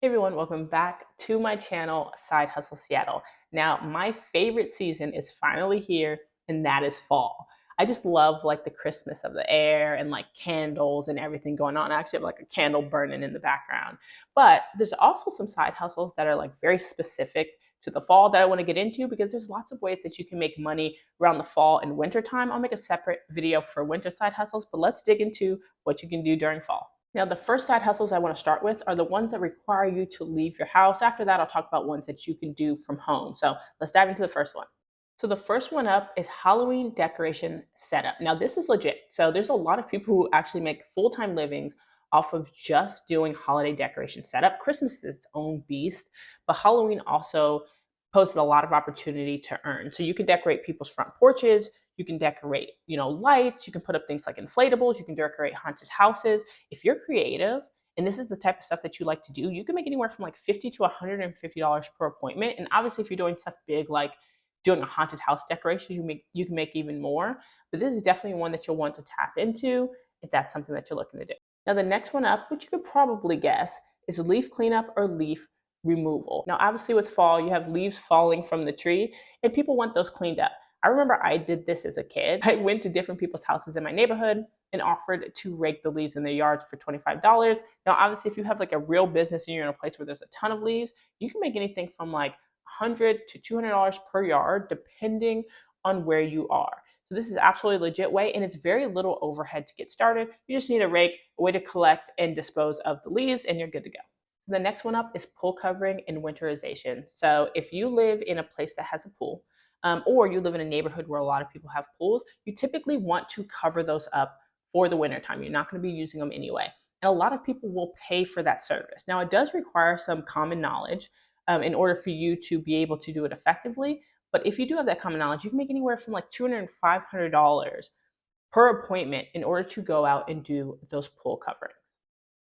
Hey everyone, welcome back to my channel, Side Hustle Seattle. Now, my favorite season is finally here, and that is fall. I just love like the crispness of the air and like candles and everything going on. I actually have like a candle burning in the background. But there's also some side hustles that are like very specific to the fall that I want to get into because there's lots of ways that you can make money around the fall and winter time. I'll make a separate video for winter side hustles, but let's dig into what you can do during fall. Now, the first side hustles I want to start with are the ones that require you to leave your house. After that, I'll talk about ones that you can do from home. So let's dive into the first one. So the first one up is Halloween decoration setup. Now, this is legit. So there's a lot of people who actually make full-time livings off of just doing holiday decoration setup. Christmas is its own beast, but Halloween also poses a lot of opportunity to earn. So you can decorate people's front porches, you can decorate, lights, you can put up things like inflatables, you can decorate haunted houses. If you're creative and this is the type of stuff that you like to do, you can make anywhere from like $50 to $150 per appointment. And obviously, if you're doing stuff big like doing a haunted house decoration, you can make even more. But this is definitely one that you'll want to tap into if that's something that you're looking to do. Now, the next one up, which you could probably guess, is leaf cleanup or leaf removal. Now, obviously, with fall, you have leaves falling from the tree, and people want those cleaned up. I remember I did this as a kid. I went to different people's houses in my neighborhood and offered to rake the leaves in their yards for $25. Now, obviously, if you have like a real business and you're in a place where there's a ton of leaves, you can make anything from like $100 to $200 per yard, depending on where you are. So this is absolutely a legit way, and it's very little overhead to get started. You just need a rake, a way to collect and dispose of the leaves, and you're good to go. The next one up is pool covering and winterization. So if you live in a place that has a pool, or you live in a neighborhood where a lot of people have pools, you typically want to cover those up for the wintertime. You're not going to be using them anyway. And a lot of people will pay for that service. Now, it does require some common knowledge in order for you to be able to do it effectively. But if you do have that common knowledge, you can make anywhere from like $200 and $500 per appointment in order to go out and do those pool coverings.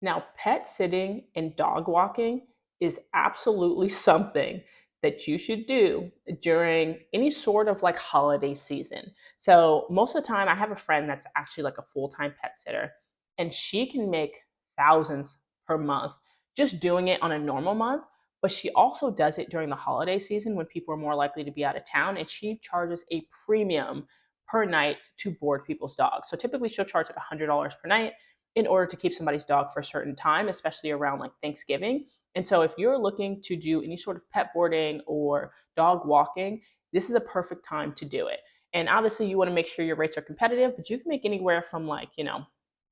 Now, pet sitting and dog walking is absolutely something that you should do during any sort of like holiday season. So, most of the time, I have a friend that's actually like a full time pet sitter, and she can make thousands per month just doing it on a normal month. But she also does it during the holiday season when people are more likely to be out of town, and she charges a premium per night to board people's dogs. So, typically, she'll charge like $100 per night in order to keep somebody's dog for a certain time, especially around like Thanksgiving. And so if you're looking to do any sort of pet boarding or dog walking, this is a perfect time to do it. And obviously you want to make sure your rates are competitive, but you can make anywhere from like, $30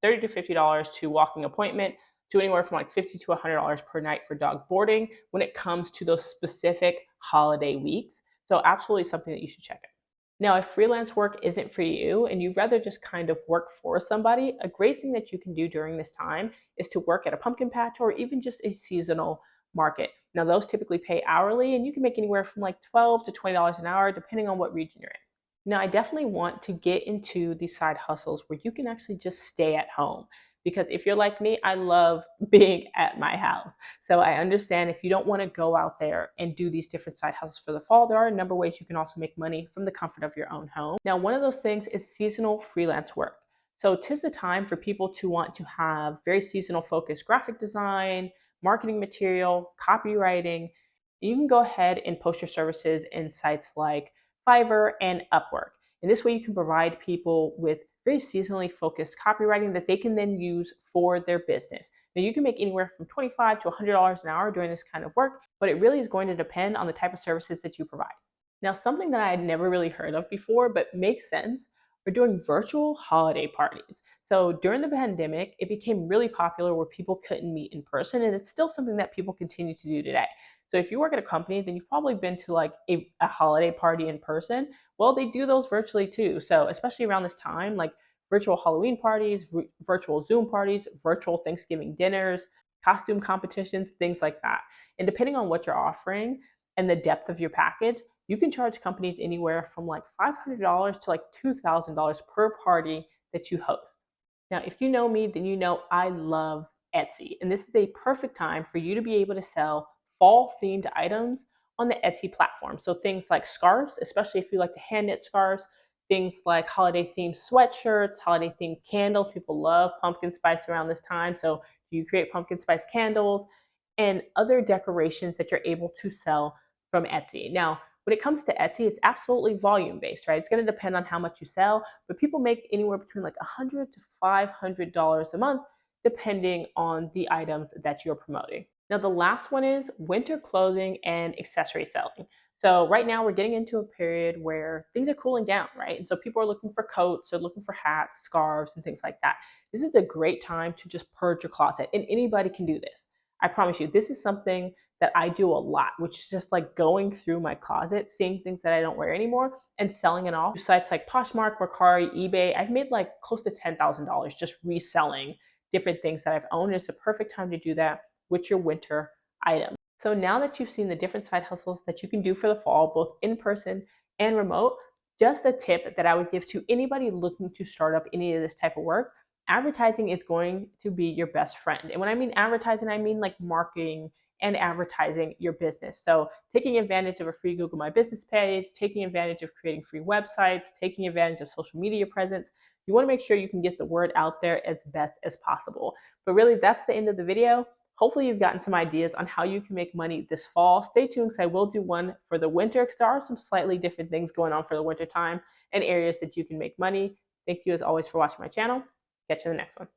to $50 to walking appointment to anywhere from like $50 to $100 per night for dog boarding when it comes to those specific holiday weeks. So absolutely something that you should check out. Now, if freelance work isn't for you and you'd rather just kind of work for somebody, a great thing that you can do during this time is to work at a pumpkin patch or even just a seasonal market. Now, those typically pay hourly and you can make anywhere from like $12 to $20 an hour, depending on what region you're in. Now, I definitely want to get into these side hustles where you can actually just stay at home. Because if you're like me, I love being at my house. So I understand if you don't want to go out there and do these different side hustles for the fall, there are a number of ways you can also make money from the comfort of your own home. Now, one of those things is seasonal freelance work. So 'tis the time for people to want to have very seasonal focused graphic design, marketing material, copywriting. You can go ahead and post your services in sites like Fiverr and Upwork. And this way you can provide people with very seasonally focused copywriting that they can then use for their business. Now, you can make anywhere from $25 to $100 an hour doing this kind of work, but it really is going to depend on the type of services that you provide. Now, something that I had never really heard of before, but makes sense, are doing virtual holiday parties. So during the pandemic, it became really popular where people couldn't meet in person, and it's still something that people continue to do today. So if you work at a company, then you've probably been to like a holiday party in person. Well, they do those virtually too. So especially around this time, like virtual Halloween parties, virtual Zoom parties, virtual Thanksgiving dinners, costume competitions, things like that. And depending on what you're offering and the depth of your package, you can charge companies anywhere from like $500 to like $2,000 per party that you host. Now, if you know me, then you know I love Etsy. And this is a perfect time for you to be able to sell fall themed items on the Etsy platform. So things like scarves, especially if you like to hand knit scarves, things like holiday themed sweatshirts, holiday themed candles. People love pumpkin spice around this time. So you create pumpkin spice candles. and other decorations that you're able to sell from Etsy. Now, when it comes to Etsy, it's absolutely volume based, right? It's going to depend on how much you sell, but people make anywhere between like $100 to $500 a month, depending on the items that you're promoting. Now, the last one is winter clothing and accessory selling. So right now we're getting into a period where things are cooling down, right? And so people are looking for coats, they're looking for hats, scarves, and things like that. This is a great time to just purge your closet, and anybody can do this. I promise you, this is something that I do a lot, which is just like going through my closet, seeing things that I don't wear anymore, and selling it off. Sites like Poshmark, Mercari, eBay, I've made like close to $10,000 just reselling different things that I've owned. It's a perfect time to do that with your winter items. So now that you've seen the different side hustles that you can do for the fall, both in person and remote, just a tip that I would give to anybody looking to start up any of this type of work: advertising is going to be your best friend. And when I mean advertising, I mean like marketing and advertising your business. So taking advantage of a free Google My Business page, taking advantage of creating free websites, taking advantage of social media presence. You want to make sure you can get the word out there as best as possible. But really, that's the end of the video. Hopefully you've gotten some ideas on how you can make money this fall. Stay tuned because I will do one for the winter, because there are some slightly different things going on for the winter time and areas that you can make money. Thank you as always for watching my channel. Catch you in the next one.